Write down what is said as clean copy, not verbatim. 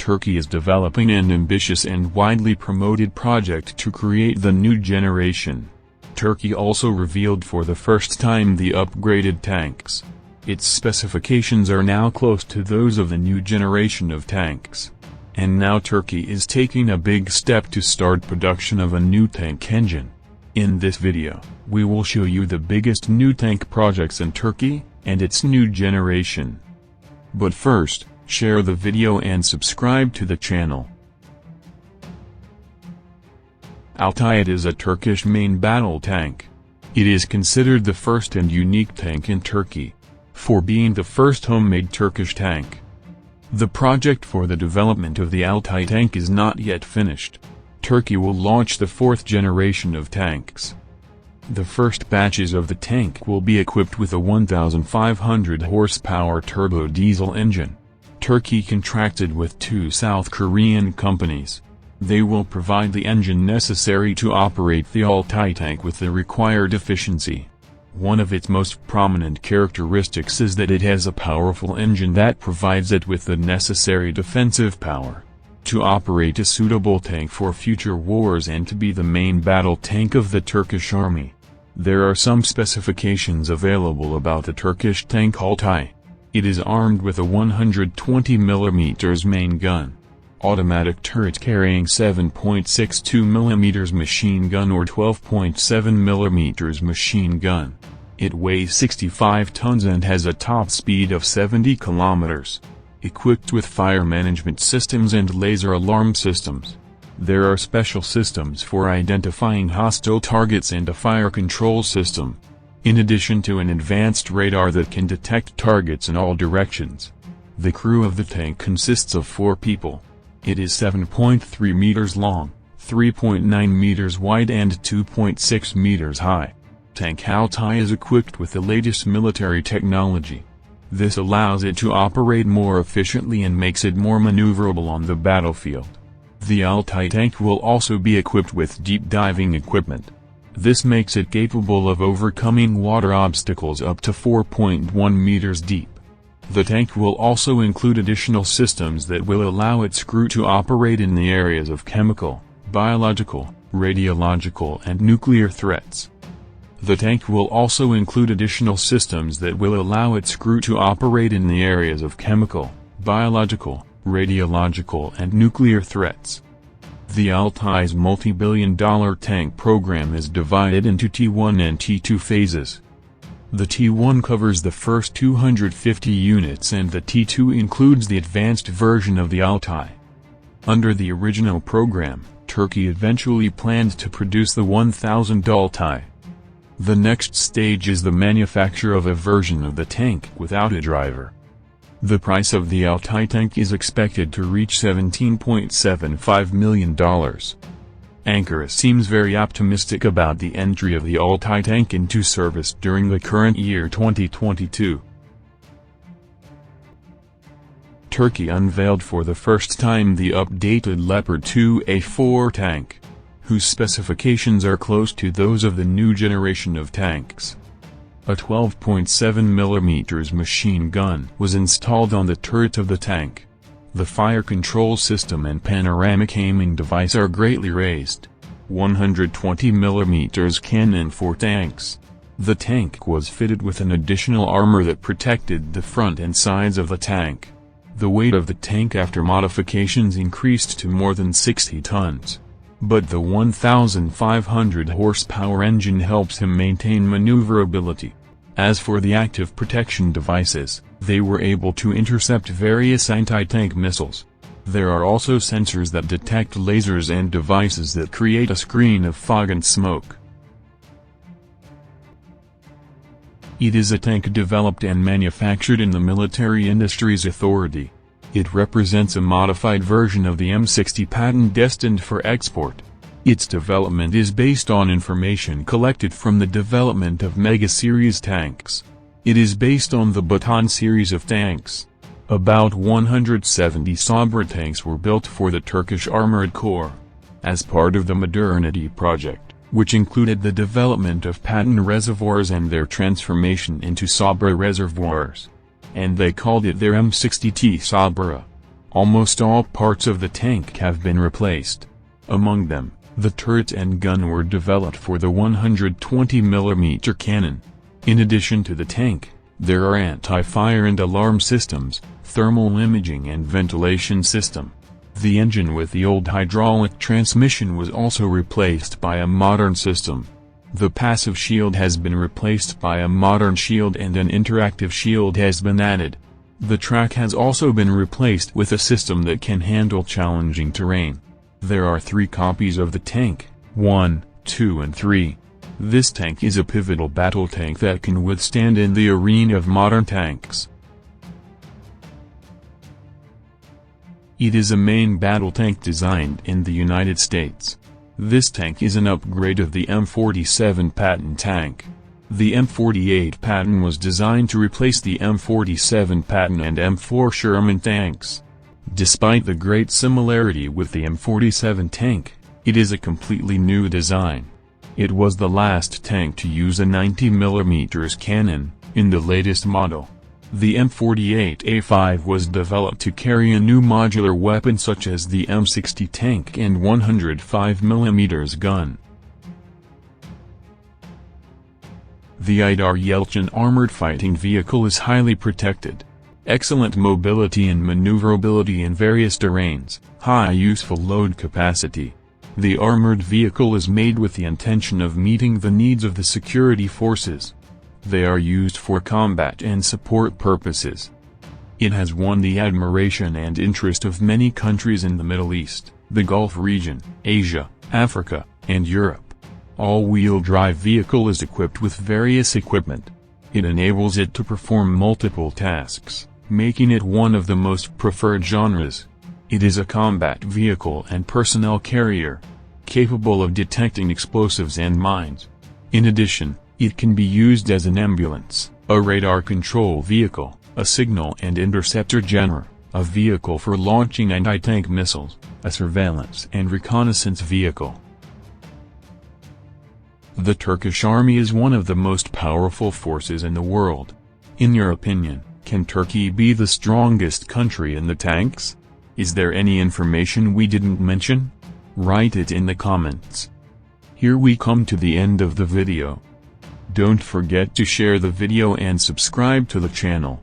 Turkey is developing an ambitious and widely promoted project to create the new generation. Turkey also revealed for the first time the upgraded tanks. Its specifications are now close to those of the new generation of tanks. And now Turkey is taking a big step to start production of a new tank engine. In this video, we will show you the biggest new tank projects in Turkey, and its new generation. But first, share the video and subscribe to the channel. Altay is a Turkish main battle tank. It is considered the first and unique tank in Turkey, for being the first homemade Turkish tank. The project for the development of the Altay tank is not yet finished. Turkey will launch the fourth generation of tanks. The first batches of the tank will be equipped with a 1,500 horsepower turbo diesel engine. Turkey contracted with two South Korean companies. They will provide the engine necessary to operate the Altay tank with the required efficiency. One of its most prominent characteristics is that it has a powerful engine that provides it with the necessary defensive power to operate a suitable tank for future wars and to be the main battle tank of the Turkish army. There are some specifications available about the Turkish tank Altay. It is armed with a 120 mm main gun, automatic turret carrying 7.62 mm machine gun or 12.7 mm machine gun. It weighs 65 tons and has a top speed of 70 km. Equipped with fire management systems and laser alarm systems. There are special systems for identifying hostile targets and a fire control system, in addition to an advanced radar that can detect targets in all directions. The crew of the tank consists of 4 people. It is 7.3 meters long, 3.9 meters wide and 2.6 meters high. Tank Altay is equipped with the latest military technology. This allows it to operate more efficiently and makes it more maneuverable on the battlefield. The Altay tank will also be equipped with deep diving equipment. This makes it capable of overcoming water obstacles up to 4.1 meters deep. The tank will also include additional systems that will allow its crew to operate in the areas of chemical, biological, radiological and nuclear threats. The tank will also include additional systems that will allow its crew to operate in the areas of chemical, biological, radiological and nuclear threats. The Altay's multi-billion-dollar tank program is divided into T1 and T2 phases. The T1 covers the first 250 units and the T2 includes the advanced version of the Altay. Under the original program, Turkey eventually planned to produce the 1,000 Altay. The next stage is the manufacture of a version of the tank without a driver. The price of the Altay tank is expected to reach $17.75 million. Ankara seems very optimistic about the entry of the Altay tank into service during the current year 2022. Turkey unveiled for the first time the updated Leopard 2A4 tank, whose specifications are close to those of the new generation of tanks. A 12.7 mm machine gun was installed on the turret of the tank. The fire control system and panoramic aiming device are greatly raised. 120 mm cannon for tanks. The tank was fitted with an additional armor that protected the front and sides of the tank. The weight of the tank after modifications increased to more than 60 tons. But the 1,500 horsepower engine helps him maintain maneuverability. As for the active protection devices, they were able to intercept various anti-tank missiles. There are also sensors that detect lasers and devices that create a screen of fog and smoke. It is a tank developed and manufactured in the Military Industries Authority. It represents a modified version of the M60 patent destined for export. Its development is based on information collected from the development of Mega Series tanks. It is based on the Baton series of tanks. About 170 Sabra tanks were built for the Turkish Armored Corps, as part of the Modernity project, which included the development of Patton reservoirs and their transformation into Sabra reservoirs. And they called it their M60T Sabra. Almost all parts of the tank have been replaced. Among them, the turret and gun were developed for the 120mm cannon. In addition to the tank, there are anti-fire and alarm systems, thermal imaging and ventilation system. The engine with the old hydraulic transmission was also replaced by a modern system. The passive shield has been replaced by a modern shield and an interactive shield has been added. The track has also been replaced with a system that can handle challenging terrain. There are 3 copies of the tank, 1, 2 and 3. This tank is a pivotal battle tank that can withstand in the arena of modern tanks. It is a main battle tank designed in the United States. This tank is an upgrade of the M47 Patton tank. The M48 Patton was designed to replace the M47 Patton and M4 Sherman tanks. Despite the great similarity with the M47 tank, it is a completely new design. It was the last tank to use a 90mm cannon, in the latest model. The M48A5 was developed to carry a new modular weapon such as the M60 tank and 105mm gun. The Ajder Yalcin armored fighting vehicle is highly protected. Excellent mobility and maneuverability in various terrains, high useful load capacity. The armored vehicle is made with the intention of meeting the needs of the security forces. They are used for combat and support purposes. It has won the admiration and interest of many countries in the Middle East, the Gulf region, Asia, Africa, and Europe. All-wheel drive vehicle is equipped with various equipment. It enables it to perform multiple tasks, making it one of the most preferred genres. It is a combat vehicle and personnel carrier, capable of detecting explosives and mines. In addition, it can be used as an ambulance, a radar control vehicle, a signal and interceptor gunner, a vehicle for launching anti-tank missiles, a surveillance and reconnaissance vehicle. The Turkish army is one of the most powerful forces in the world. In your opinion, can Turkey be the strongest country in the tanks? Is there any information we didn't mention? Write it in the comments. Here we come to the end of the video. Don't forget to share the video and subscribe to the channel.